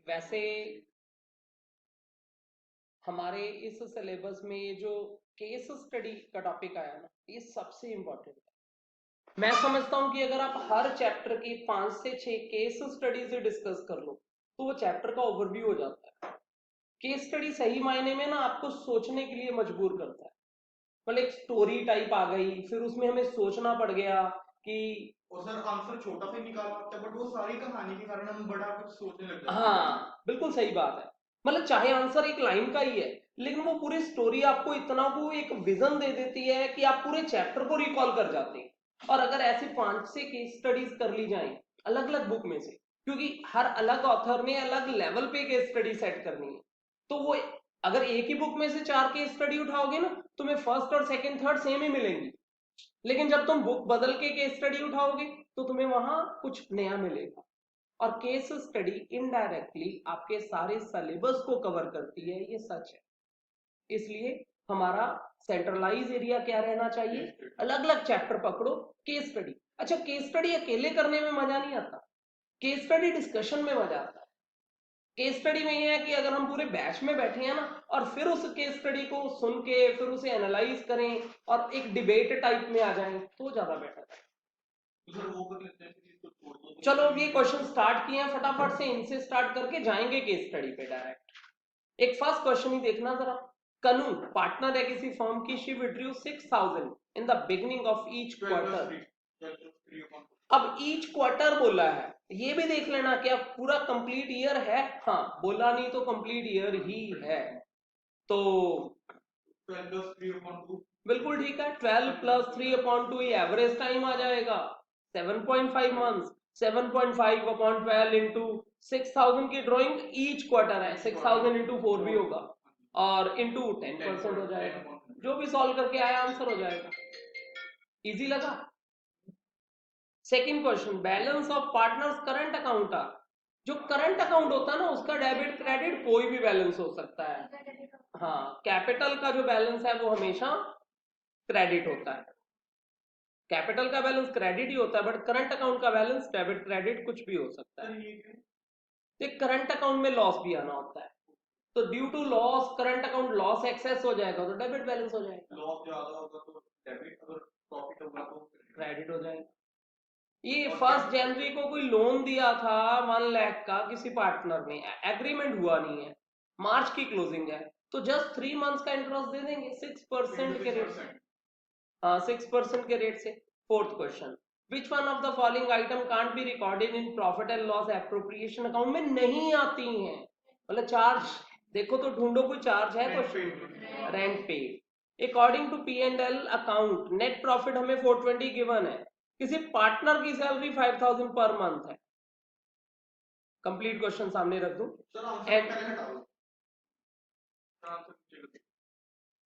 वैसे हमारे इस सिलेबस में ये जो केस स्टडी का टॉपिक आया ना, ये सबसे इम्पोर्टेंट है। मैं समझता हूं कि अगर आप हर चैप्टर की 5 से 6 केस स्टडी से डिस्कस कर लो तो वो चैप्टर का ओवरव्यू हो जाता है। केस स्टडी सही मायने में ना आपको सोचने के लिए मजबूर करता है। मतलब एक स्टोरी टाइप आ गई, फिर उसमें हमें सोचना पड़ गया कि और सर आंसर छोटा सा ही निकाल सकते हैं, बट वो सारी कहानी के कारण हम बड़ा कुछ सोचने लग जाते हैं। हाँ बिल्कुल सही बात है। मतलब चाहे आंसर एक लाइन का ही है, लेकिन वो पूरी स्टोरी आपको इतना वो एक विजन दे देती है कि आप पूरे चैप्टर को रिकॉल कर जाते हैं। और अगर ऐसी 5 से केस स्टडीज कर ली जाए अलग अलग बुक में से, क्योंकि हर अलग ऑथर ने अलग लेवल पे केस स्टडी सेट करनी है, तो वो अगर एक ही बुक में से 4 केस स्टडी उठाओगे ना, तुम्हें फर्स्ट और सेकंड थर्ड सेम ही मिलेंगी। लेकिन जब तुम बुक बदल के केस स्टडी उठाओगे तो तुम्हें वहां कुछ नया मिलेगा। और केस स्टडी इनडायरेक्टली आपके सारे सिलेबस को कवर करती है, ये सच है। इसलिए हमारा सेंट्रलाइज एरिया क्या रहना चाहिए, अलग अलग चैप्टर पकड़ो, केस स्टडी। अच्छा, केस स्टडी अकेले करने में मजा नहीं आता, केस स्टडी डिस्कशन में मजा आता है। केस स्टडी में ये है कि अगर हम पूरे बैच में बैठे हैं ना, और फिर उस केस स्टडी को सुन के फिर उसे एनालाइज करें और एक डिबेट टाइप में आ जाएं तो ज्यादा बेटर है। तो सर वो कर लेते हैं, फिर इसको छोड़ दो तो चलो ये क्वेश्चन स्टार्ट किए हैं, फटाफट से इनसे स्टार्ट करके जाएंगे केस स्टडी पे डायरेक्ट। एक फर्स्ट क्वेश्चन ही देखना जरा। कनु पार्टनर है किसी फर्म की, she withdrew 6,000 in the beginning of each 12 plus quarter. 3, 12 plus 3 upon अब ईच क्वार्टर बोला है, ये भी देख लेना क्या पूरा कंप्लीट ईयर है। हाँ बोला नहीं तो कंप्लीट ईयर ही है। तो 12 प्लस 3 अपॉन 2। बिल्कुल ठीक है, 12 प्लस 3 अपॉन 2 ये एवरेज टाइम आ जाएगा 7.5 मंथ्स। 7.5 अपॉन 12 इंटू 6,000 की ड्रॉइंग ईच क्वार्टर है, 6,000 इंटू 4 भी होगा और इंटू 10% हो जाएगा। जो भी सॉल्व करके आया आंसर हो जाएगा। इजी लगा। Second question, balance of partners current account का। जो करंट अकाउंट होता है ना उसका डेबिट क्रेडिट कोई भी बैलेंस हो सकता है। हाँ, कैपिटल का जो बैलेंस है वो हमेशा क्रेडिट होता है। कैपिटल का बैलेंस क्रेडिट ही होता है, बट करंट अकाउंट का बैलेंस डेबिट क्रेडिट कुछ भी हो सकता है। तो करंट अकाउंट में लॉस भी आना होता है, तो due to loss current account loss excess हो जाएगा तो डेबिट बैलेंस हो जाएगा। लॉस ज्यादा होगा तो डेबिट, अगर प्रॉफिट होगा तो क्रेडिट हो जाएगा। ये 1 जनवरी को कोई लोन दिया था 1 लाख का किसी पार्टनर ने, एग्रीमेंट हुआ नहीं है, मार्च की क्लोजिंग है, तो जस्ट 3 मंथ्स का इंटरेस्ट दे देंगे 6% के रेट से। 6%। हाँ 6% के रेट से। Fourth question, which one of the following item can't be recorded in profit and loss appropriation account में नहीं आती हैं। मतलब चार्ज देखो तो ढूंढो, कोई चार्ज है question. Rent pay. According to P and L account net profit हमें 420 गिवन है, किसी पार्टनर की सैलरी 5,000 पर मंथ है। कंप्लीट क्वेश्चन सामने रख दूं। सर आंसर एंड पहले हटा दो, आंसर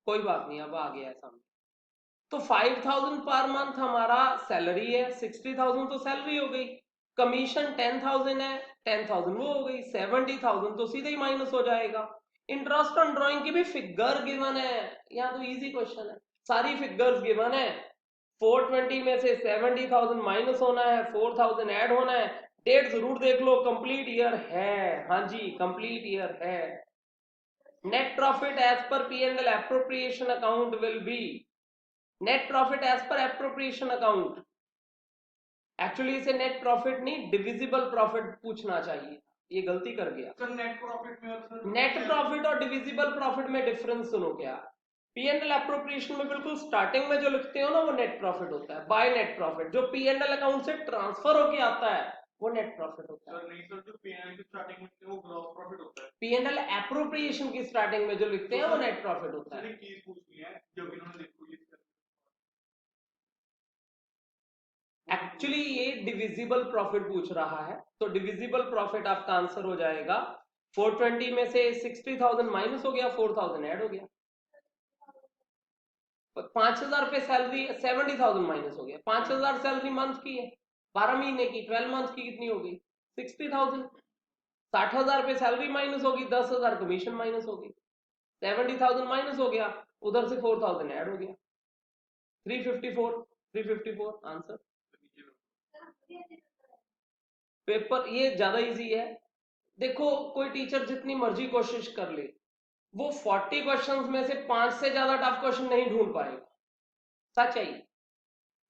कोई बात नहीं, अब आ गया है सामने। तो 5,000 पर मंथ हमारा सैलरी है, 60,000 तो सैलरी हो गई, कमीशन 10,000 है, 10,000 वो हो गई, 70,000 तो सीधे ही माइनस हो जाएगा। इंटरेस्ट ऑन ड्राइंग की भी फिगर गिवन है, यहाँ तो इजी क्वेश्चन है, सारी फिगर्स गिवन है। 420 में से 70,000 माइनस होना है, 4,000 ऐड होना है। डेट जरूर देख लो, कंप्लीट ईयर है, हाँ जी कंप्लीट ईयर है। Net profit as per P and L appropriation account will be, net profit as per appropriation account. Actually इसे नेट प्रॉफिट नहीं डिविजिबल प्रॉफिट पूछना चाहिए, ये गलती कर गया। सर नेट प्रॉफिट में अक्सर नेट प्रॉफिट और डिविजिबल प्रॉफिट में डिफरेंस सुनो क्या। पी एंड एल एप्रोप्रिएशन में बिल्कुल स्टार्टिंग में जो लिखते हो ना वो नेट प्रॉफिट होता है, बाय नेट प्रॉफिट। जो पी एंड एल अकाउंट से ट्रांसफर होके आता है वो नेट प्रॉफिट होता है। सर नहीं सर, जो पीएनएल की स्टार्टिंग में वो ग्रॉस प्रॉफिट होता है। पी एंड एल एप्रोप्रिएशन की स्टार्टिंग में जो लिखते हैं वो नेट प्रॉफिट होता सर है। एक चीज पूछनी है, जब इन्होंने देखो ये एक्चुअली ये डिविजिबल प्रॉफिट पूछ रहा है, तो डिविजिबल प्रॉफिट आपका आंसर हो जाएगा 420 में से 60,000 माइनस हो गया, 4,000 ऐड हो गया। 5,000 पे सैलरी, 70,000 माइनस हो गया, 5,000 सैलरी मंथ की है, 12 महीने की, 12 मंथ की कितनी हो गई 60,000। 60,000 पे सैलरी माइनस होगी, 10,000 कमीशन माइनस होगी, 70,000 माइनस हो गया, उधर से 4,000 ऐड हो गया, 354। 354 आंसर। पेपर ये ज्यादा इजी है, देखो कोई टीचर जितनी मर्जी कोशिश कर ले, वो 40 क्वेश्चंस में से 5 से ज्यादा टफ क्वेश्चन नहीं ढूंढ पाएगा। सच है ये।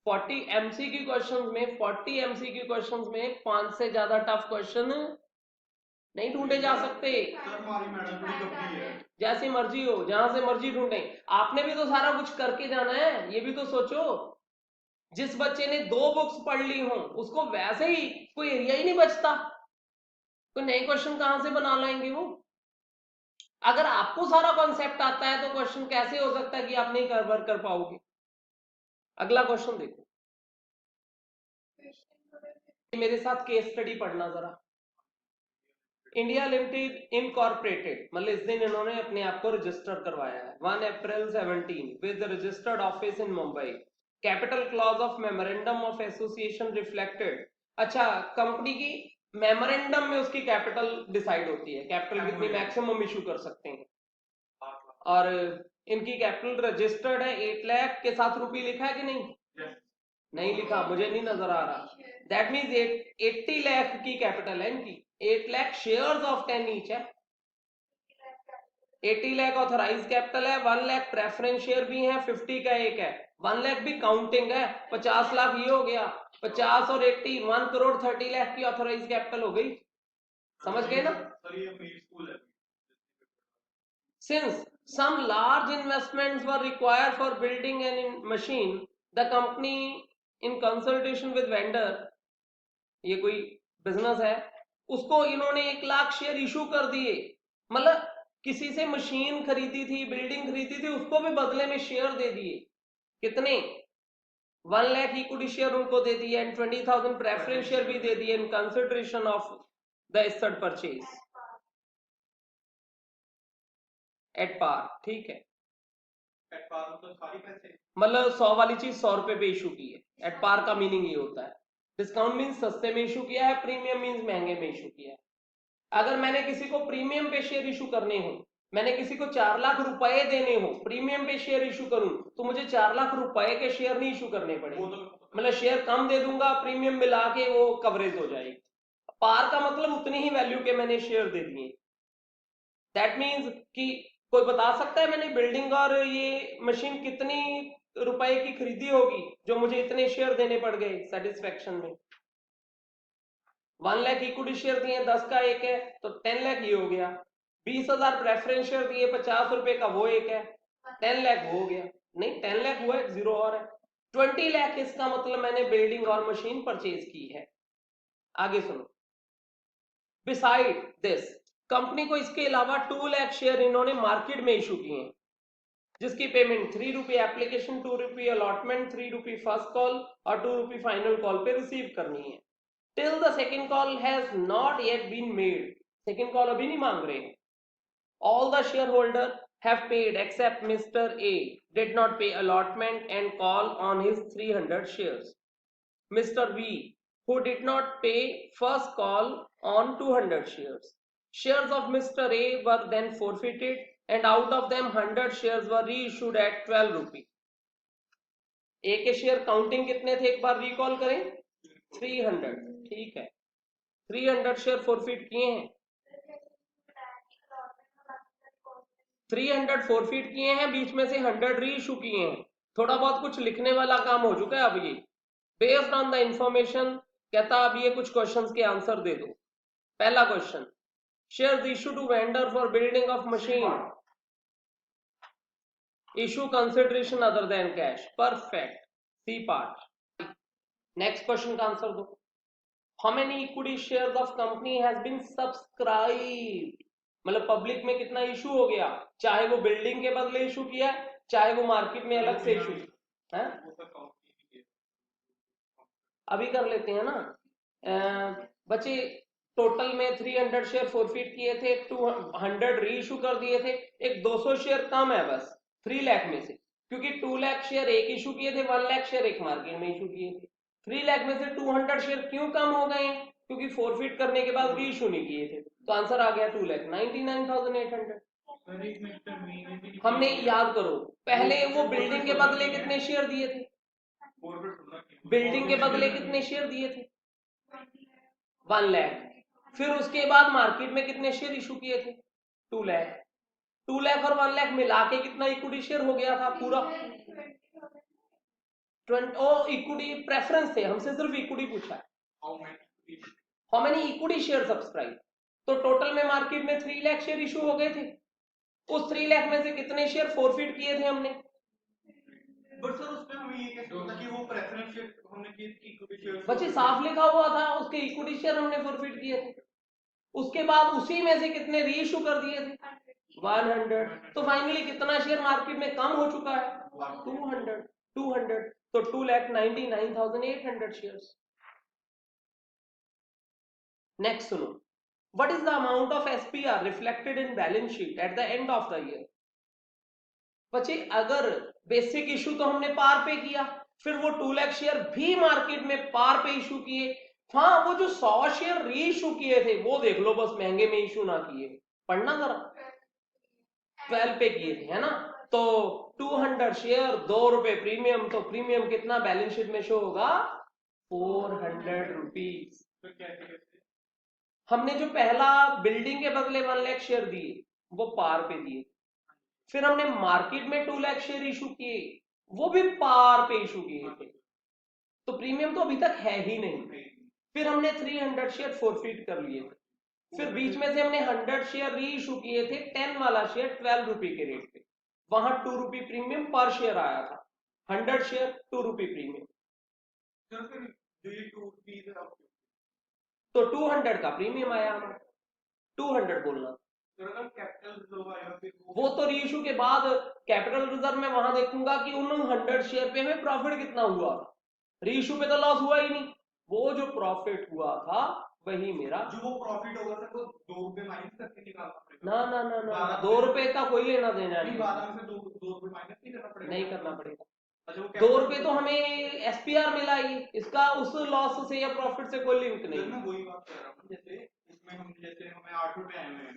40 एमसीक्यू क्वेश्चंस में 40 एमसीक्यू क्वेश्चंस में 5 से ज्यादा टफ क्वेश्चन नहीं ढूंढे जा सकते। सर हमारी मैडम बड़ी गब्बी है। जैसी मर्जी हो, जहां से मर्जी ढूंढे, आपने भी तो सारा कुछ करके जाना है, ये भी तो सोचो। जिस बच्चे ने 2 बुक्स पढ़ ली हो उसको वैसे ही कोई एरिया ही नहीं बचता, कोई नए क्वेश्चन कहां से बना लाएंगे वो। अगर आपको सारा कॉन्सेप्ट आता है तो क्वेश्चन कैसे हो सकता है कि आप नहीं कवर कर पाओगे। अगला क्वेश्चन देखो, मेरे साथ केस स्टडी पढ़ना जरा। इंडिया लिमिटेड इनकॉर्पोरेटेड, मतलब इस दिन इन्होंने अपने आप को रजिस्टर करवाया है 1 अप्रैल 17 with registered office in Mumbai. Capital clause of memorandum of association reflected. अच्छा, कंपनी की मेमोरेंडम में उसकी कैपिटल डिसाइड होती है, कैपिटल कितनी मैक्सिमम इशू कर सकते हैं। और इनकी कैपिटल रजिस्टर्ड है 8 लाख के साथ रुपये लिखा है कि नहीं? नहीं लिखा, मुझे नहीं नजर आ रहा। दैट मीन्स 80 लाख की कैपिटल है इनकी। 8 लाख शेयर्स ऑफ 10 ईच है। 80 लाख ऑथराइज कैपिटल है, 1 लाख प्रेफरेंस शेयर भी है, 50 का एक है, 1 लाख भी काउंटिंग है, 50 लाख ये हो गया, 50 और 80 1 करोड़ 30 लाख की ऑथराइज कैपिटल हो गई। समझ गए ना? Since some large investments were required for building an machine, the company in consultation with vendor, ये कोई बिजनेस है, उसको इन्होंने 1 लाख शेयर इशू कर दिए। मतलब किसी से मशीन खरीदी थी, बिल्डिंग खरीदी थी, उसको भी बदले में शेयर दे दिए। कितने? 1 लाख इक्विटी शेयर उनको दे दिए एंड 20,000 प्रेफरेंस शेयर भी दे दिए in consideration of the asset purchase at par. ठीक है, एट पार मतलब सारी पैसे, मतलब 100 वाली चीज 100 रुपए पे इशू की है। एट पार का मीनिंग ये होता है। डिस्काउंट मीन्स सस्ते में इशू किया है, प्रीमियम मीन्स महंगे में इशू किया है। अगर मैंने किसी को प्रीमियम पे शेयर इशू करने हो, मैंने किसी को 4 लाख रुपए देने हो, प्रीमियम पे शेयर इशू करूं तो मुझे 4 लाख रुपए के शेयर नहीं इशू करने पड़ेंगे। मतलब शेयर कम दे दूंगा, प्रीमियम मिला के वो कवरेज हो जाएगी। पार का मतलब उतनी ही वैल्यू के मैंने शेयर दे दिए। दैट मीन्स कि कोई बता सकता है मैंने बिल्डिंग और ये मशीन कितनी रुपए की खरीदी होगी जो मुझे इतने शेयर देने पड़ गए सेटिस्फेक्शन में? 1 लाख इक्विटी शेयर दिए, 10 का एक है तो 10 लाख ये हो गया। 20,000 प्रेफरेंस शेयर दिए, 50 रुपए का वो एक है, 10 लाख हो गया। नहीं, 10 लाख हुआ है, जीरो और है। 20 लाख इसका मतलब मैंने बिल्डिंग और मशीन परचेज की है। आगे सुनो, बिसाइड दिस कंपनी को इसके अलावा 2 लाख शेयर इन्होंने मार्केट में इशू किए हैं, जिसकी पेमेंट 3 रुपये एप्लीकेशन, 2 रुपये अलॉटमेंट, 3 रुपये फर्स्ट कॉल और 2 रुपये फाइनल कॉल पे रिसीव करनी है। Till the second call has not yet been made, second call अभी नहीं मांग रहे। All the share holder have paid except Mr A did not pay allotment and call on his 300 shares. Mr B who did not pay first call on 200 shares. Shares of Mr. A were then forfeited and out of them 100 shares were reissued at 12 rupees. A के share counting कितने थे, एक बार recall करें? 300। ठीक है, 300 share forfeit किए हैं, 300 forfeit किए हैं, बीच में से 100 री इशू किए हैं। थोड़ा बहुत कुछ लिखने वाला काम हो चुका है अब ये। बेस्ड ऑन द इंफॉर्मेशन कहता अब ये कुछ क्वेश्चंस के आंसर दे दो। पहला question, shares issue to vendor for building of machine, issue consideration other than cash. Perfect, C part. Next question का आंसर दो। How many equity shares of company has been subscribed, मतलब public में कितना issue हो गया, चाहे वो building के बदले इशू किया चाहे वो मार्केट में अलग से इशू है। अभी कर लेते हैं ना। बच्चे टोटल में 300 शेयर फॉरफिट किए थे, 200 री इशू कर दिए थे, एक 200 शेयर कम है बस 3 लाख में से, क्योंकि 2 लाख शेयर एक इशू किए थे, 1 लाख शेयर एक मार्केट में इशू किए थे। 3 लाख में से 200 शेयर क्यों कम हो गए? क्योंकि फॉरफिट करने के बाद री इशू नहीं किए थे, तो आंसर आ गया 2 लाख 99,800। हमने याद करो पहले वो बिल्डिंग के बदले कितने शेयर दिए थे, बिल्डिंग के बदले कितने शेयर दिए थे? 1 लाख। फिर उसके बाद मार्केट में कितने शेयर इशू किए थे? 2 लाख। 2 लाख और 1 लाख मिला के कितना इक्विटी शेयर हो गया था पूरा? 20। ओ इक्विटी प्रेफरेंस थे, हमसे सिर्फ इक्विटी पूछा है। How many equity share subscribe? तो टोटल में मार्केट में 3 लाख शेयर इशू हो गए थे। उस 3 लाख में से कितने शेयर फॉरफिट किए थे हमने? बट सर उसमें हमें ये कैसे होता कि वो प्रेफरेंस शेयर हमने किए थे इक्विटी शेयर बच्चे साफ लिखा हुआ था, उसके इक्विटी शेयर हमने फॉरफिट किए थे। उसके बाद उसी में से कितने रीइश्यू कर दिए थे? 100। तो फाइनली कितना शेयर मार्केट में कम हो चुका है? 200। 200 तो 2,99,800 शेयर्स। नेक्स्ट सुनो, what is the amount of SPR reflected in balance sheet at the end of the year? बच्चे अगर बेसिक इशू तो हमने पार पे किया, फिर वो 2 लाख शेयर भी मार्केट में पार पे इशू किए। हाँ, वो जो 100 शेयर री इशू किए थे वो देख लो, बस महंगे में इशू ना किए। पढ़ना जरा, 12 पे किए थे, है ना? तो 200 शेयर, 2 रुपए प्रीमियम, तो प्रीमियम कितना बैलेंस शीट में शो होगा? 400 रुपीज। हमने जो पहला बिल्डिंग के बदले 1 लाख शेयर दिए वो पार पे दिए, फिर हमने मार्केट में 2 लाख शेयर इशू किए, वो भी पार पे इशू किए थे, तो प्रीमियम तो अभी तक है ही नहीं। फिर हमने 300 शेयर फॉरफिट कर लिए थे, फिर बीच में से हमने 100 शेयर री इशू किए थे, 10 वाला शेयर 12 रुपए के रेट पे, वहां 2 रुपी प्रीमियम पर शेयर आया था। 100 शेयर 2 रुपी प्रीमियम, तो 200 का प्रीमियम आया हमारा। 200 बोलना। वो तो रीइशू के बाद कैपिटल रिजर्व में वहां देखूंगा कि उन 100 शेयर पे हमें प्रॉफिट कितना हुआ था। रीइशू पे तो लॉस हुआ ही नहीं, वो जो प्रॉफिट हुआ था वही मेरा। जो वो प्रॉफिट होगा सर वो 2 रुपए माइनस करके निकालना पड़ेगा। ना ना ना ना, 2 रुपए का कोई लेना देना नहीं, 12 में से 2 रुपए माइनस नहीं करना पड़ेगा। नहीं करना पड़ेगा। अच्छा, वो 2 रुपए तो हमें एसपीआर मिला ही, इसका उस लॉस से या प्रॉफिट से कोई लिंक नहीं। मैं वही बात कर रहा हूँ, जैसे इसमें हम जैसे हमें 8 रुपए आए हुए हैं,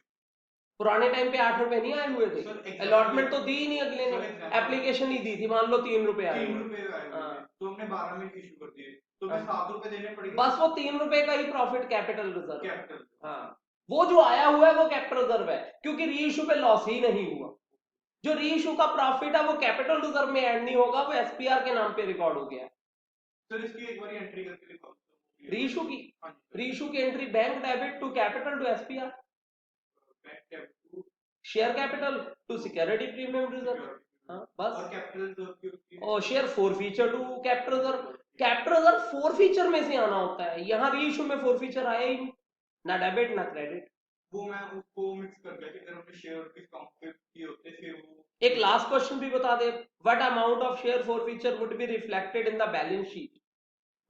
पुराने टाइम पे 8 रुपए नहीं आए हुए थे, अलॉटमेंट तो दी ही नहीं अगले ने, एप्लीकेशन ही दी थी, मान लो 3 रुपए आए। 3 रुपए आए हुए थे, तो हमने 12 में इशू कर दिए, तो हमें 7 रुपए देने पड़ेंगे। बस वो 3 रुपए का ही प्रॉफिट कैपिटल रिजर्व। कैपिटल, हाँ, वो जो आया हुआ है वो कैपिटल रिजर्व है, क्योंकि रीइशू पे लॉस ही नहीं हुआ। जो रीइशू का प्रॉफिट है वो कैपिटल रिजर्व में ऐड नहीं होगा, वो एसपीआर के नाम पे रिकॉर्ड हो गया। सर इसकी एक बार एंट्री करके दिखाओ रीइशू की। रीइशू की entry bank debit to capital to SPR, share capital to security premium reserve. हाँ बस। और कैपिटल और share forfeiture to capital reserve. Capital reserve forfeiture में से आना होता है, यहाँ रीइशू में फॉरफीचर आया ही नहीं, ना डेबिट ना क्रेडिट। वो मैं उसको मिक्स कर गया कि अगर हमने शेयर डिस्काउंट किए होते फिर वो। एक लास्ट क्वेश्चन भी बता दे, what amount of share forfeiture would be reflected in the balance sheet?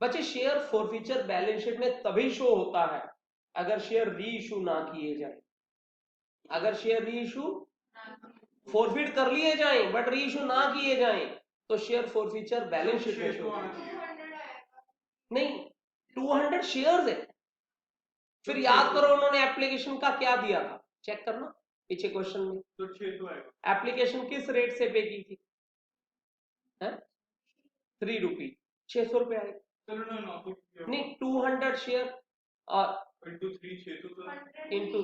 बच्चे शेयर फॉरफीचर बैलेंस शीट में तभी शो होता है अगर शेयर री इशू ना किए जाए। अगर शेयर री इशू फॉरफिट कर लिए जाएं बट री इशू ना किए जाएं तो शेयर फॉरफीचर बैलेंस शीट में शो नहीं। 200 शेयर्स है, फिर याद करो उन्होंने एप्लीकेशन का क्या दिया था, चेक करना पीछे क्वेश्चन में। तो 600 आएगा। एप्लीकेशन किस रेट से पे की थी? है 3 रुपी, 600 रुपए आएगा। चलो ना नहीं, 200 शेयर और इंटू 3 600 इंटू।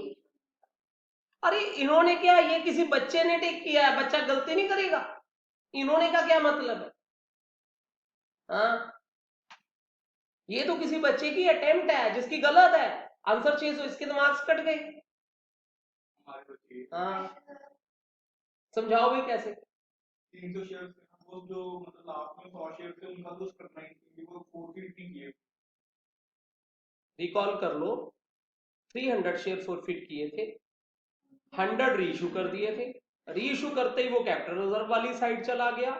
अरे इन्होंने क्या, ये किसी बच्चे ने टेक किया है, बच्चा गलती नहीं करेगा, इन्होंने का क्या मतलब है? हाँ, ये तो किसी बच्चे की अटेम्प्ट है जिसकी गलत है, आंसर चेंज हो, इसके तो मार्क्स कट गए। हाँ, समझाओ भाई कैसे? 300 शेयर वो जो मतलब लास्ट में 100 शेयर थे उनका तो करना ही क्योंकि वो 450 किए। रिकॉल कर लो, 300 शेयर फॉरफिट किए थे, 100 रीइशू कर दिए थे, रीइशू करते ही वो कैपिटल रिजर्व वाली साइड चला गया।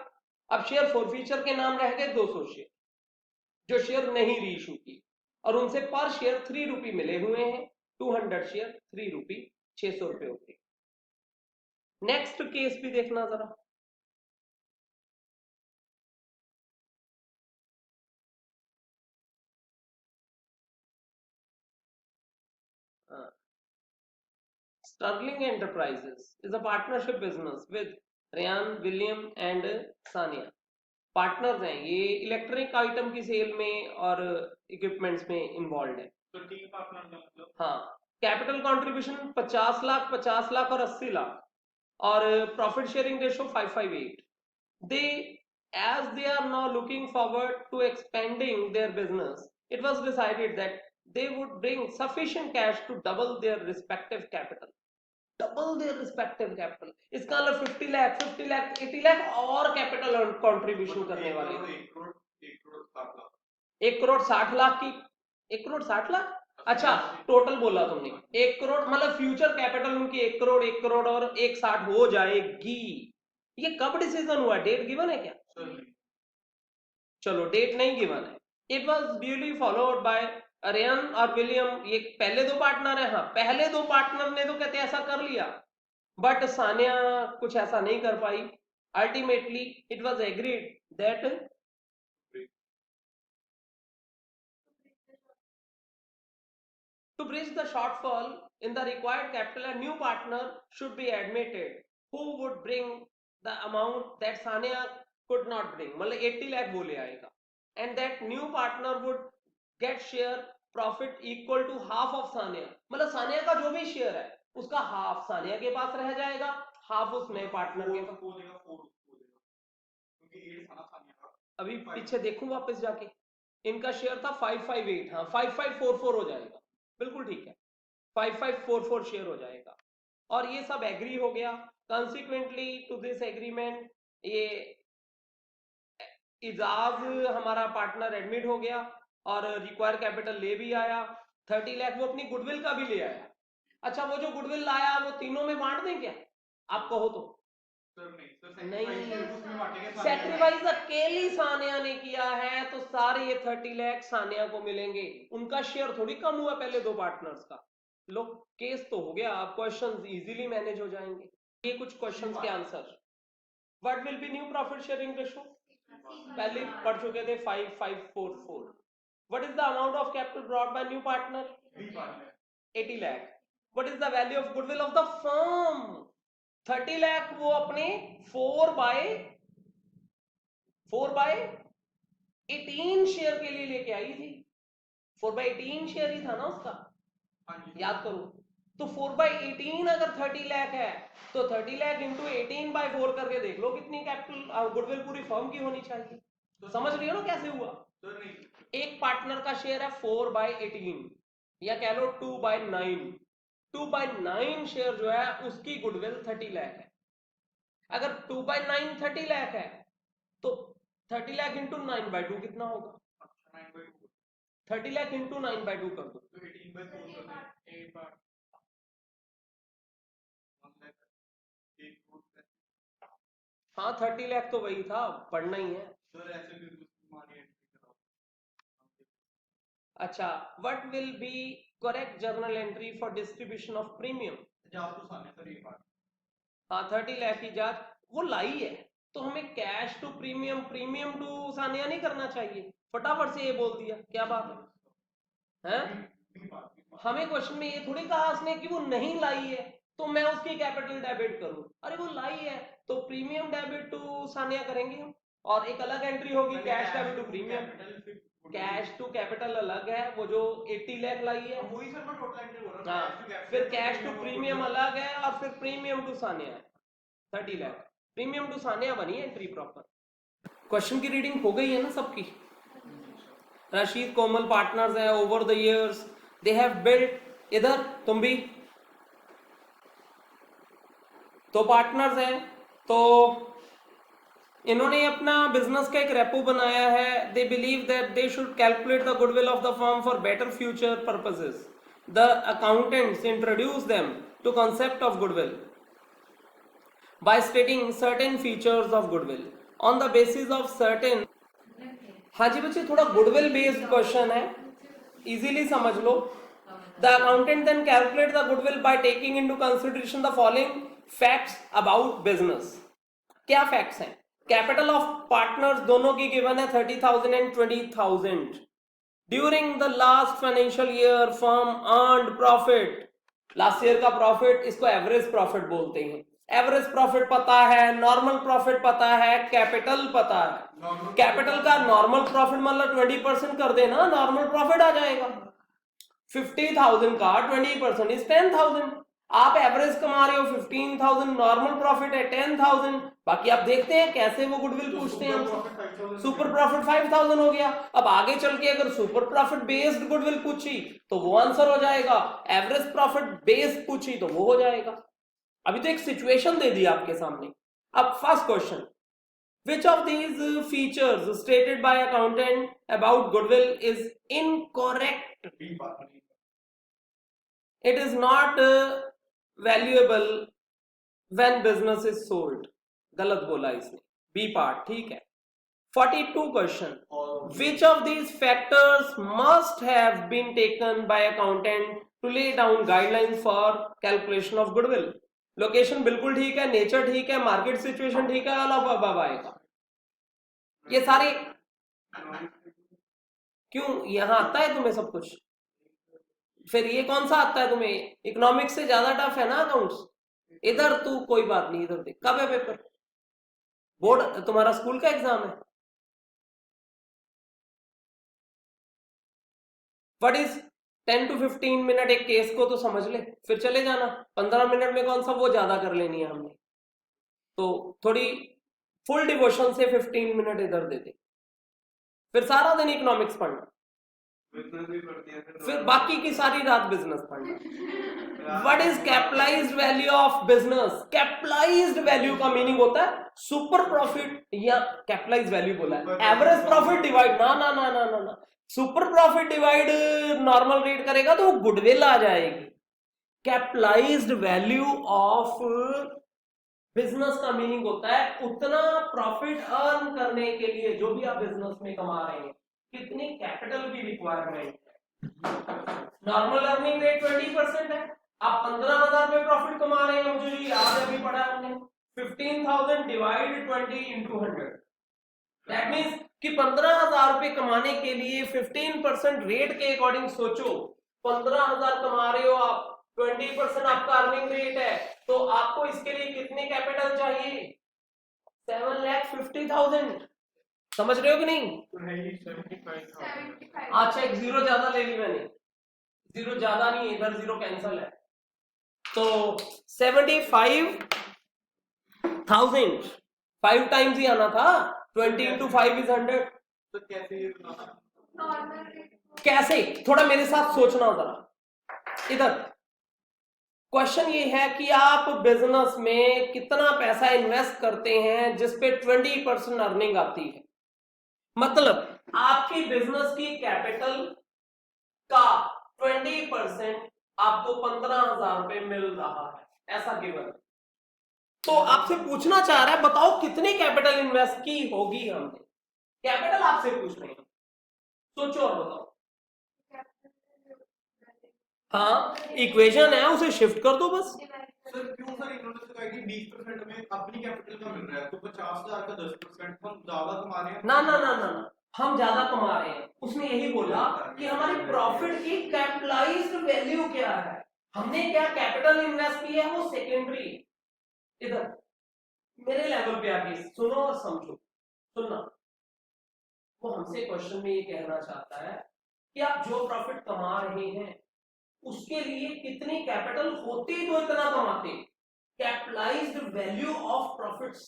अब शेयर फॉरफीचर के नाम रह गए 200 शेयर जो शेयर नहीं रीइशू की, और उनसे पर शेयर 3 रुपी मिले हुए हैं। 200 शेयर 3 रुपी, 600 रुपए होते। नेक्स्ट केस भी देखना जरा। Sterling Enterprises is a partnership business with Ryan, William and Sania. Partners हैं, ये इलेक्ट्रॉनिक आइटम की सेल में और इक्विपमेंट्स में इन्वॉल्व है। तो 3 पार्टनर का मतलब हाँ, कैपिटल कंट्रीब्यूशन 50 लाख और 80 लाख, और profit sharing ratio 558. They, as they are now looking forward to expanding their business, it was decided that they would bring sufficient cash to double their respective capital. Double their respective capital. इसका मतलब 50 लाख, 50 लाख, 80 लाख और capital contribution करने वाले. 1 करोड़ 60 लाख 1 करोड़ 60 लाख की, 1 करोड़ 60 लाख, अच्छा total बोला तुमने 1 करोड़, मतलब फ्यूचर कैपिटल उनकी 1 करोड़ और 160 हो जाएगी. ये कब डिसीजन हुआ, डेट गिवन है क्या? सर नहीं चलो डेट नहीं गिवन है. It was duly followed by Aryan और विलियम. ये पहले दो पार्टनर है. हाँ, पहले दो पार्टनर ने तो कहते ऐसा कर लिया, बट सानिया कुछ ऐसा नहीं कर पाई. Ultimately it was agreed that to bridge the shortfall in the required capital, a new partner should be admitted who would bring the amount that Sania could not bring. मतलब 80 लाख बोले आएगा, and that new partner would get share profit equal to half of Sania. मतलब सानिया का जो भी share है उसका half Sania के पास रह जाएगा, हाफ उस नए पार्टनर के पास. वो देगा 4 उसको देगा क्योंकि 8 खाना खाने का. अभी पीछे देखूं वापस जाके, इनका शेयर था 558. हाँ, 5544 हो जाएगा, बिल्कुल ठीक है, 5544 शेयर हो जाएगा. और ये सब एग्री हो गया. कंसिक्वेंटली टू दिस एग्रीमेंट ये इजाज हमारा पार्टनर एडमिट हो गया और रिक्वायर कैपिटल ले भी आया. 30 लाख वो अपनी गुडविल का भी ले आया. अच्छा, वो जो गुडविल लाया वो तीनों में बांट दें क्या, आप कहो तो? सर नहीं, उसमें बांटेंगे सैक्रिफाइस अकेली सानिया ने किया है तो सारे ये 30 लाख सानिया को मिलेंगे. उनका शेयर थोड़ी कम हुआ पहले दो पार्टनर्स का. लो, केस तो हो गया, अब क्वेश्चंस इजीली मैनेज हो जाएंगे. ये कुछ क्वेश्चंस के answer. What will be new profit sharing ratio, पहले पढ़ चुके थे 5544. What is the amount of capital brought by new partner, 80 lakh. What is the value of goodwill of the firm, 30 lakh. वो अपने 4 बाय 18 शेयर के लिए लेके आई थी. 4 बाय 18 शेयर ही था ना उसका, याद करो. तो 4 बाय 18 अगर 30 लाख है तो 30 लाख इंटू 18 बाय 4 करके देख लो कितनी कैपिटल गुडविल पूरी फर्म की होनी चाहिए. तो समझ रही हो ना कैसे हुआ. एक पार्टनर का शेयर है 4 बाय 18 या कह लो 2 बाय 9. 2 बाय 9 शेयर जो है उसकी गुडविल 30 लाख है. अगर 2 बाय 9 30 लाख है तो 30 लाख इंटू 9 बाय 2 कितना होगा? 30 लाख इंटू 9 बाय 2 कर दो. तो 18 बाय 4 कर दें. एक बार हाँ, 30 लाख तो वही था, पढ़ना ही है. सर ऐसे भी तुम्हारी एंट्री कराओ. अच्छा, what will be correct journal entry for distribution of premium. जाओ तो सामने सर एक बार. हाँ, 30 लाख की जात वो लाई है तो हमें cash to premium, premium to सानिया नहीं करना चाहिए. फटाफट से ये बोल दिया, क्या बात है? हमें क्वेश्चन में ये थोड़ी कहा उसने कि वो नहीं लाई है तो मैं उसकी कैपिटल डेबिट करूं. अरे वो लाई है तो प्रीमियम डेबिट टू सानिया करेंगे हम, और एक अलग एंट्री होगी cash debit to premium. Cash to capital अलग है, वो जो 80 लाख लाई है वही सर मैं टोटल एंट्री बोल रहा हूं. हाँ, फिर कैश टू प्रीमियम अलग है और फिर प्रीमियम टू सानिया है. 30 लाख प्रीमियम टू सानिया बनी एंट्री प्रॉपर. क्वेश्चन की रीडिंग हो गई है ना सबकी. रशीद कोमल पार्टनर्स है. Over the years they have built, इधर तुम भी तो पार्टनर्स हैं तो इन्होंने अपना बिजनेस का एक रेपो बनाया है. They believe that they should calculate the goodwill of the firm for better future purposes. The accountants introduce them to concept of goodwill by stating certain features of goodwill on the basis of certain. हाँ जी बच्चे, थोड़ा goodwill based question है, easily समझ लो. The accountant then calculate the goodwill by taking into consideration the following facts about business. क्या facts हैं? Capital of partners दोनों की given है 30,000 and 20,000. During the last financial year, firm earned profit. Last year का profit, इसको average profit बोलते हैं. Average profit पता है, नॉर्मल प्रॉफिट पता है, कैपिटल पता है. कैपिटल का नॉर्मल प्रॉफिट मतलब 20% कर देना, नॉर्मल प्रॉफिट आ जाएगा. 50,000 का 20% इज 10,000। आप एवरेज कमा रहे हो 15,000, नॉर्मल प्रॉफिट है 10,000। बाकी आप देखते हैं कैसे वो गुडविल तो पूछते हैं हमसे। प्रॉफिट 5,000 सुपर प्रॉफिट 5,000 हो गया। अब आगे चल के अगर सुपर प्रॉफिट बेस्ड गुडविल पूछी तो वो आंसर हो जाएगा, एवरेज प्रॉफिट बेस्ड पूछी तो वो हो जाएगा। अभी तो एक सिचुएशन दे दी आपके सामने। अब first question, which of these features stated by accountant about goodwill is incorrect? B बात नहीं। It is not valuable when business is sold। गलत बोला इसने, बी पार्ट ठीक है। 42 question, which of these factors must have been taken by accountant to lay down guidelines for calculation of goodwill? Location बिल्कुल ठीक है, नेचर ठीक है, मार्केट सिचुएशन ठीक है, अलावा अब आएगा। ये सारे क्यों यहाँ आता है तुम्हें सब कुछ? फिर ये कौन सा आता है तुम्हें? इकोनॉमिक्स से ज्यादा टफ है ना अकाउंट्स। इधर तू कोई बात नहीं, इधर देख कब है पेपर? बोर्ड तुम्हारा स्कूल का एग्जाम है। व्हाट इज 10 to 15 मिनट एक केस को तो समझ ले, फिर चले जाना। 15 मिनट में कौन सा वो ज्यादा कर लेनी है हमने, तो थोड़ी फुल डिवोशन से 15 मिनट इधर दे दे, फिर सारा दिन इकोनॉमिक्स पढ़ना, फिर बाकी की सारी रात बिजनेस पढ़ना। What is capitalised value of business? Capitalised value का मीनिंग होता है सुपर प्रॉफिट, या कैपिटलाइज्ड वैल्यू बोला है, एवरेज प्रॉफिट डिवाइड ना ना ना ना ना ना, super profit divide normal rate करेगा तो वो गुडविल आ जाएगी। कैपिटलाइज्ड वैल्यू ऑफ बिजनेस का मीनिंग होता है उतना प्रॉफिट अर्न करने के लिए जो भी आप बिजनेस में कमा रहे हैं कितनी कैपिटल की रिक्वायरमेंट है। नॉर्मल अर्निंग रेट 20% है, आप 15,000 में प्रॉफिट कमा रहे हैं, मुझे याद है अभी पढ़ा हमने, 15,000 डिवाइड 20 into 100, दैट मीन्स कि 15,000 रुपए कमाने के लिए 15% रेट के अकॉर्डिंग सोचो। 15,000 कमा रहे हो आप, 20% आपका अर्निंग रेट है, तो आपको इसके लिए कितनी कैपिटल चाहिए? 7,50,000। समझ रहे हो कि नहीं? अच्छा एक जीरो ज्यादा ले ली मैंने, जीरो ज्यादा नहीं, इधर जीरो कैंसल है, तो 75,000 5 टाइम्स ही आना था, 20 into 5 is 100। तो कैसे? थोड़ा मेरे साथ सोचना जरा। इधर क्वेश्चन ये है कि आप बिजनेस में कितना पैसा इन्वेस्ट करते हैं जिसपे 20% अर्निंग आती है। मतलब आपकी बिजनेस की कैपिटल का 20% आपको 15,000 रुपए मिल रहा है, ऐसा गिवन। तो आपसे पूछना चाह रहा है बताओ कितनी कैपिटल इन्वेस्ट की होगी हमने, कैपिटल आपसे पूछ रहे हैं, सोचो और बताओ। हाँ इक्वेशन है, उसे शिफ्ट कर दो बस। सर क्यों सर इन्होंने तो कहा कि 20% में अपनी कैपिटल का मिल रहा है, तो 50,000 का 10% हम ज्यादा कमा रहे हैं। ना ना ना ना ना, हम ज्यादा कमा रहे हैं, उसने यही बोला कि हमारी प्रॉफिट की कैपिटलाइज्ड वैल्यू क्या है, हमने क्या कैपिटल इन्वेस्ट किया है वो सेकेंडरी। इधर मेरे लेवल पे आके सुनो और समझो, सुनना। वो हमसे क्वेश्चन में ये कहना चाहता है कि आप जो प्रॉफिट कमा रहे हैं उसके लिए कितनी कैपिटल होती तो इतना कमाते, capitalised value of profits.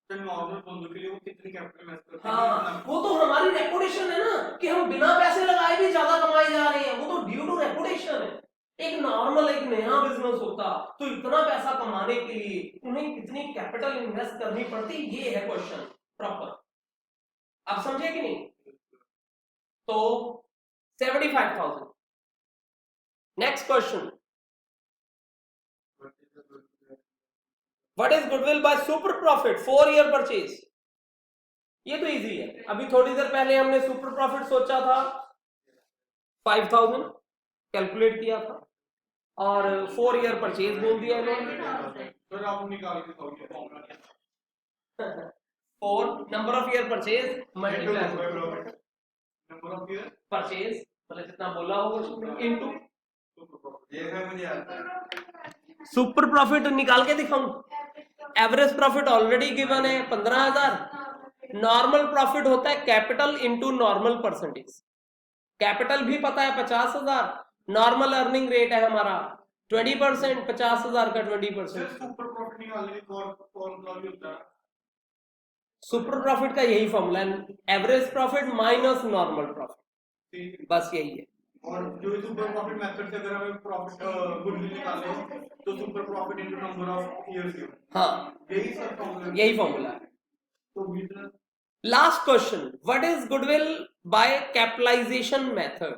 Normal बंदों के लिए वो कितनी कैपिटल इन्वेस्ट करते हैं? हाँ वो तो हमारी रेपुटेशन है ना कि हम बिना पैसे लगाए भी ज्यादा कमाए जा रहे हैं, वो तो ड्यू टू रेपुटेशन है। एक नॉर्मल एक नया बिजनेस होता तो इतना पैसा कमाने के लिए उन्हें कितनी कैपिटल इन्वेस्ट करनी पड़ती, ये है क्वेश्चन प्रॉपर। आप समझे कि नहीं? तो 75,000। Next question, what is goodwill by super profit 4 year purchase? ये तो इजी है, अभी थोड़ी देर पहले हमने सुपर प्रॉफिट सोचा था 5,000 कैलकुलेट किया था और 4 ईयर परचेज बोल दिया इन्होंने। सर आप निकाल के दिखाओगे formula. 4 number of year purchase multiply number of year purchase मतलब जितना बोला होगा इनटू ये है, मुझे आता है। सुपर प्रॉफिट निकाल के दिखाऊं? एवरेज प्रॉफिट ऑलरेडी गिवन है 15,000। नॉर्मल प्रॉफिट होता है capital into normal percentage. Capital भी पता है 50,000, नॉर्मल अर्निंग रेट है हमारा 20%, 50,000 का 20%। सुपर प्रॉफिट निकालने की फॉर्मूला भी होता है। सुपर प्रॉफिट का यही फॉर्मूला है, average profit minus normal profit, बस यही है। और जो सुपर प्रॉफिट मेथड से अगर हमें प्रॉफिट गुडविल निकालने हो तो super profit into number of years, हाँ यही सब फॉर्मूला, यही फॉर्मूला है। तो business last question, what is goodwill by capitalization method?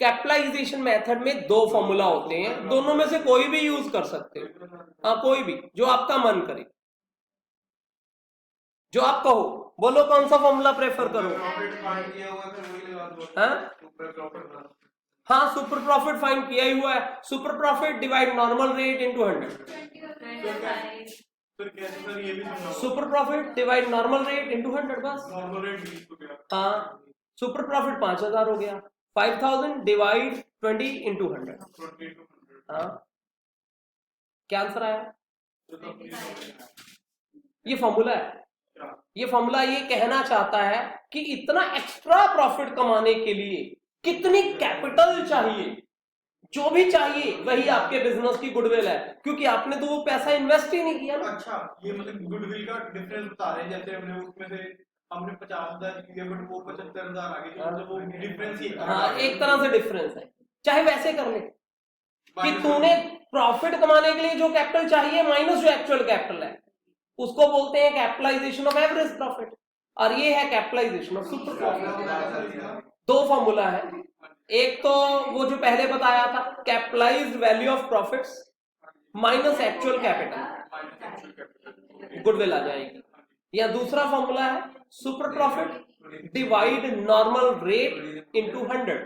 Capitalization method में दो फॉर्मूला होते हैं, दोनों में से कोई भी यूज कर सकते हो, हाँ कोई भी जो आपका मन करे, जो आप कहो, बोलो कौन सा फॉर्मूला प्रेफर करो। हाँ सुपर प्रॉफिट फाइंड किया ही हुआ है, super profit divide normal rate into 100, super profit divide normal rate into 100, बस। नॉर्मल रेट हाँ सुपर प्रॉफिट 5,000 हो गया, 5,000 डिवाइड 20 इंटू 100, हाँ क्या आंसर आया? ये फॉर्मूला है, ये फॉर्मूला ये कहना चाहता है कि इतना एक्स्ट्रा प्रॉफिट कमाने के लिए कितनी कैपिटल चाहिए, जो भी चाहिए वही आपके बिजनेस की गुडविल है, क्योंकि आपने तो वो पैसा इन्वेस्ट ही नहीं किया ना। अच्छा ये मतलब गुडविल का डिफरेंस बता रहे हैं, जैसे हमने उसमें से हमने 50,000 किए बट वो 75,000 आ गए, तो वो डिफरेंस ही है। हाँ एक तरह से डिफरेंस है, चाहे वैसे कर ले कि तूने प्रॉफिट कमाने के लिए जो कैपिटल चाहिए माइनस जो एक्चुअल कैपिटल है, उसको बोलते हैं कैपिटलाइजेशन ऑफ एवरेज प्रॉफिट, और ये है कैपिटलाइजेशन ऑफ सुपर प्रॉफिट। दो फॉर्मूला है, एक तो वो जो पहले बताया था capitalised value of profits minus actual capital, goodwill आ जाएगी, या दूसरा फॉर्मूला है super profit divide normal rate into 100,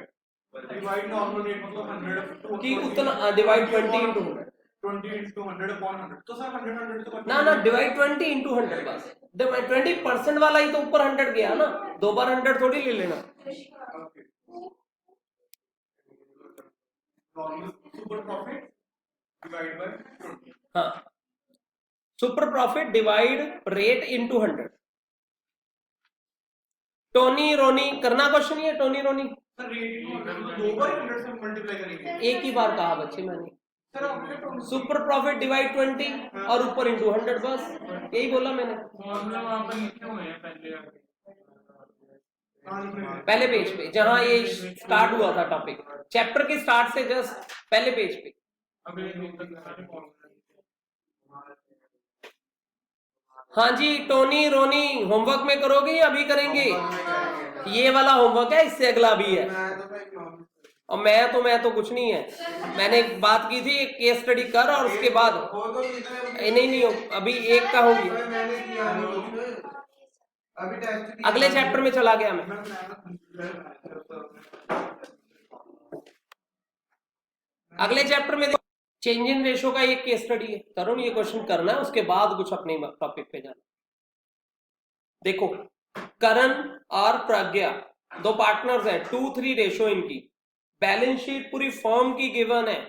divide normal rate मतलब 100 कि उतना डिवाइड 20 इंटू 100, 20 into 100 upon 100, तो सर 100 तो ना डिवाइड 20 इंटू 100, बस 20% वाला ही तो ऊपर 100 गया ना, दो बार 100 थोड़ी ले लेना। सुपर प्रॉफिट डिवाइड बाय 20, हाँ super profit divide rate into 100। Tony Ronnie करना क्वेश्चन, ये टोनी रोनी सर रेट दो बार 100 से मल्टीप्लाई करेंगे, एक ही बार कहा बच्चे मैंने, सुपर प्रॉफिट डिवाइड 20 और ऊपर इंटू 100, बस यही बोला मैंने। पहले पेज पे जहां ये स्टार्ट हुआ था टॉपिक, चैप्टर के स्टार्ट से जस्ट पहले पेज पे। हाँ जी टोनी रोनी, होमवर्क में करोगे या अभी करेंगे? ये वाला होमवर्क है, इससे अगला भी है, और मैं तो कुछ नहीं है, मैंने बात की थी केस स्टडी कर और उसके बाद नहीं अभी एक का होगी, अगले चैप्टर में चला गया मैं। अगले चैप्टर में चेंज इन रेशो का एक केस स्टडी है, करो ये क्वेश्चन करना है, उसके बाद कुछ अपने टॉपिक पे जाना। देखो करण और प्रज्ञा दो पार्टनर्स हैं, 2:3 रेशो इनकी, बैलेंस शीट पूरी फर्म की गिवन है,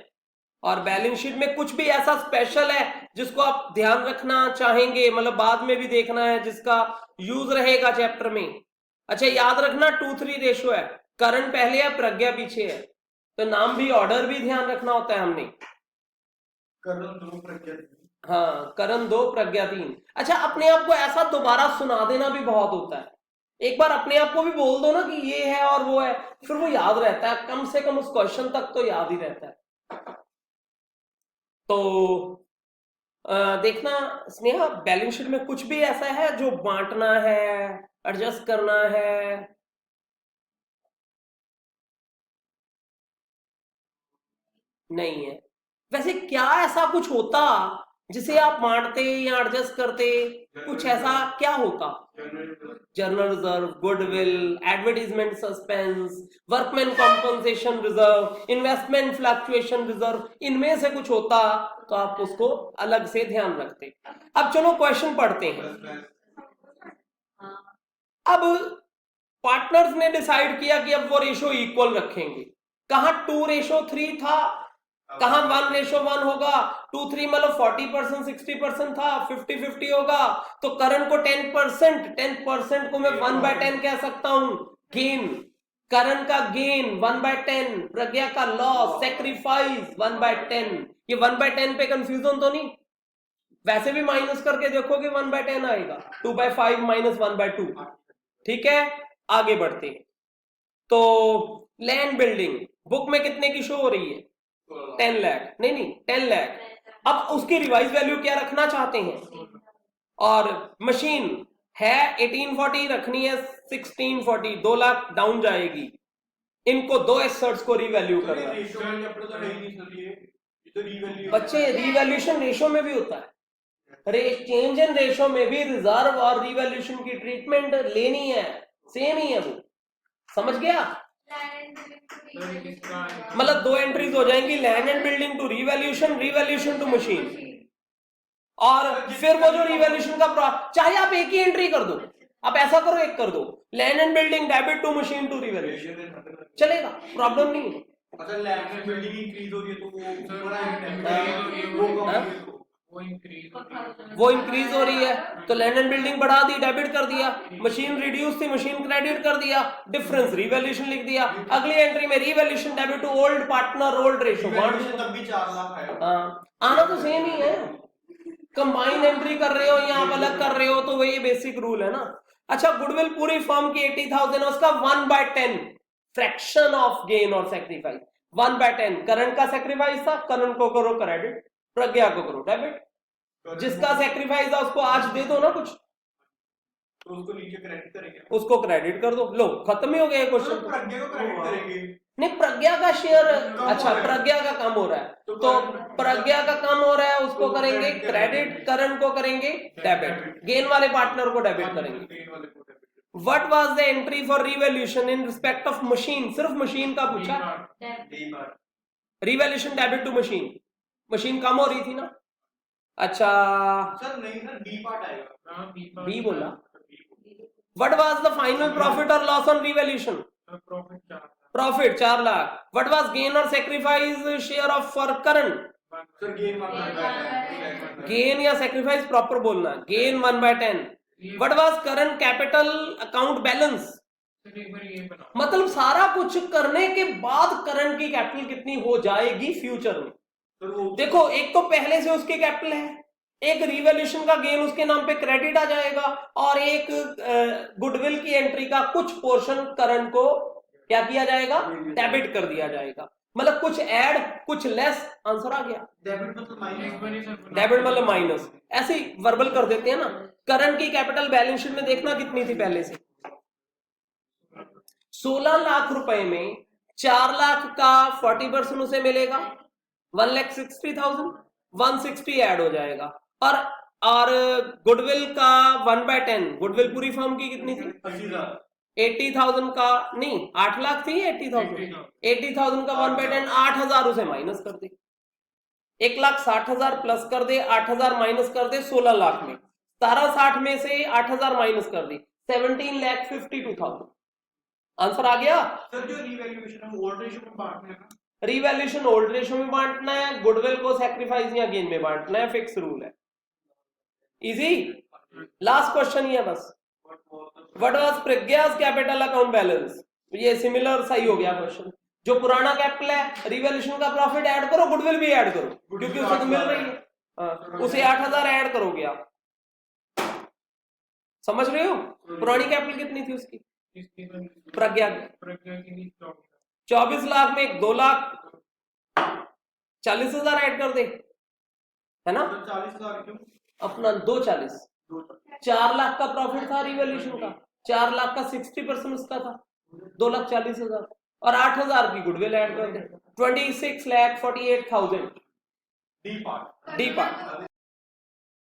और बैलेंस शीट में कुछ भी ऐसा स्पेशल है जिसको आप ध्यान रखना चाहेंगे, मतलब बाद में भी देखना है, जिसका यूज रहेगा चैप्टर में। अच्छा याद रखना 2:3 रेशो है, करण पहले है प्रज्ञा पीछे है, तो नाम भी ऑर्डर भी ध्यान रखना होता है हमने, करण 2 प्रज्ञा 3, हाँ करण 2 प्रज्ञा 3। अच्छा अपने आप को ऐसा दोबारा सुना देना भी बहुत होता है, एक बार अपने आप को भी बोल दो ना कि ये है और वो है, फिर वो याद रहता है, कम से कम उस क्वेश्चन तक तो याद ही रहता है। तो देखना स्नेहा, बैलेंस शीट में कुछ भी ऐसा है जो बांटना है, एडजस्ट करना है? नहीं है। वैसे क्या ऐसा कुछ होता जिसे आप बांटते या एडजस्ट करते, कुछ ऐसा क्या होता? Journal reserve, goodwill, advertisement suspense, workman compensation reserve, investment fluctuation reserve, इनमें से कुछ होता तो आप उसको अलग से ध्यान रखते। अब चलो क्वेश्चन पढ़ते हैं। अब पार्टनर्स ने डिसाइड किया कि अब वो रेशो इक्वल रखेंगे, कहां 2:3 था, कहां 1:1 होगा, 2:3 मतलब 40% 60% था, 50-50 होगा, तो करण को 10% को मैं 1/10 कह सकता हूं गेन, करण का गेन 1/10, प्रज्ञा का लॉस, सेक्रीफाइस 1/10। ये 1/10 पे कंफ्यूजन तो नहीं? वैसे भी माइनस करके देखोगे 1/10 आएगा, 2/5 माइनस 1/2। ठीक है, आगे बढ़ते हैं। तो लैंड बिल्डिंग बुक में कितने की शो हो रही है? 10 लाख, नहीं 10 लाख। अब उसकी रिवाइज वैल्यू क्या रखना चाहते हैं? और मशीन है 1840, रखनी है 1640, 2 लाख डाउन जाएगी। इनको दो एसेट्स को रिवैल्यू करना है। बच्चे रिवैल्यूएशन रेशो में भी होता है, चेंज इन रेशो में भी रिजर्व और रिवैल्यूएशन की ट्रीटमेंट लेनी है, सेम ही है वो। समझ गया? मतलब 2 एंट्रीज हो जाएंगी, land and building to revaluation, revaluation to machine. और फिर वो जो रिवैल्यूएशन का चाहे आप एक ही एंट्री कर दो, आप ऐसा करो एक कर दो, land and building debit to machine to revaluation, चलेगा, प्रॉब्लम नहीं है। अच्छा लैंड एंड बिल्डिंग इंक्रीज हो रही है तो वो इंक्रीज हो रही है तो लैंड एंड बिल्डिंग बढ़ा दी, डेबिट कर दिया। मशीन रिड्यूस थी, मशीन क्रेडिट कर दिया, डिफरेंस रिवैल्यूएशन लिख दिया। अगली एंट्री में revaluation debit to old partner, old ratio, तब भी 4 लाख आएगा। आना तो सेम ही है, कंबाइन एंट्री कर रहे हो या आप अलग कर रहे हो तो वही बेसिक रूल है ना। अच्छा, गुडविल पूरी फर्म की 80,000 है, उसका 1/10 फ्रैक्शन ऑफ गेन और सेक्रीफाइस 1/10। करण का सेक्रीफाइस था, करण को करो क्रेडिट, प्रज्ञा को करो डेबिट। जिसका सेक्रीफाइस था उसको आज दे दो ना कुछ, तो उसको नीचे क्रेडिट करेंगे, उसको क्रेडिट कर दो, लो खत्म ही हो गया क्वेश्चन। प्रज्ञा को क्रेडिट करेंगे, नहीं प्रज्ञा का शेयर, अच्छा प्रज्ञा का कम हो रहा है तो प्रज्ञा का कम हो रहा है, उसको करेंगे क्रेडिट, करण को करेंगे डेबिट, गेन वाले पार्टनर को डेबिट करेंगे। What was the entry for revaluation in respect of machine? सिर्फ मशीन का पूछा, revaluation debit to machine, machine कम हो रही थी ना। अच्छा सर नहीं सर बी पार्ट आएगा, बी बोला। What was the final profit or loss on revaluation? Profit 4 lakh. What was gain or sacrifice share of for current? Sir gain या सेक्रीफाइस प्रॉपर बोलना, gain 1/10। What was current capital account balance? मतलब सारा कुछ करने के बाद current की capital कितनी हो जाएगी फ्यूचर में। देखो एक तो पहले से उसकी कैपिटल है, एक रिवैल्यूएशन का गेन उसके नाम पे क्रेडिट आ जाएगा, और एक गुडविल की एंट्री का कुछ पोर्शन करंट को क्या किया जाएगा, डेबिट कर दिया जाएगा। मतलब कुछ ऐड कुछ लेस, आंसर आ गया। डेबिट मतलब माइनस, डेबिट मतलब माइनस, ऐसे ही वर्बल कर देते हैं ना। करंट की कैपिटल बैलेंस शीट में देखना कितनी थी पहले से, 16 लाख रुपए में 4 लाख का 40% उसे मिलेगा, 1,60,000, 160 ऐड हो जाएगा। और गुडविल का 1/10, गुडविल पूरी फर्म की कितनी थी, 80,000 का नहीं 8 लाख थी, 80,000 का 1/10 8,000 उसे माइनस कर दे, 1,60,000 प्लस कर दे, 8,000 माइनस कर दे, 16 लाख में 1760 में से 8,000 माइनस कर दी, 17,52,000। आंसर आ गया। सर जो रिवैल्यूएशन है ओल्ड रेशियो में बांटना है, रिवैल्यूएशन ओल्ड रेशियो में बांटना है, गुडविल को सेक्रीफाइस या गेन में बांटना है, फिक्स रूल है, इजी। लास्ट क्वेश्चन ही है बस। What was Pragya's capital account balance, ये सिमिलर सही हो गया क्वेश्चन। जो पुराना कैपिटल है, रिवैल्यूएशन का प्रॉफिट ऐड करो, गुडविल भी ऐड करो, क्योंकि उसे तो मिल रही है, उसे 8,000 ऐड करोगे आप, समझ रहे हो। पुरानी कैपिटल कितनी थी उसकी, प्रज्ञा की 24 लाख में 2 लाख 40,000 ऐड कर दे, है ना। 40,000 क्यों, अपना 240, 4 लाख का प्रॉफिट था रिवैल्यूएशन का, 4 लाख का 60% उसका था, 2,40,000 और 8,000 की गुडविल ऐड कर दे, 26,48,000 डी पार्ट।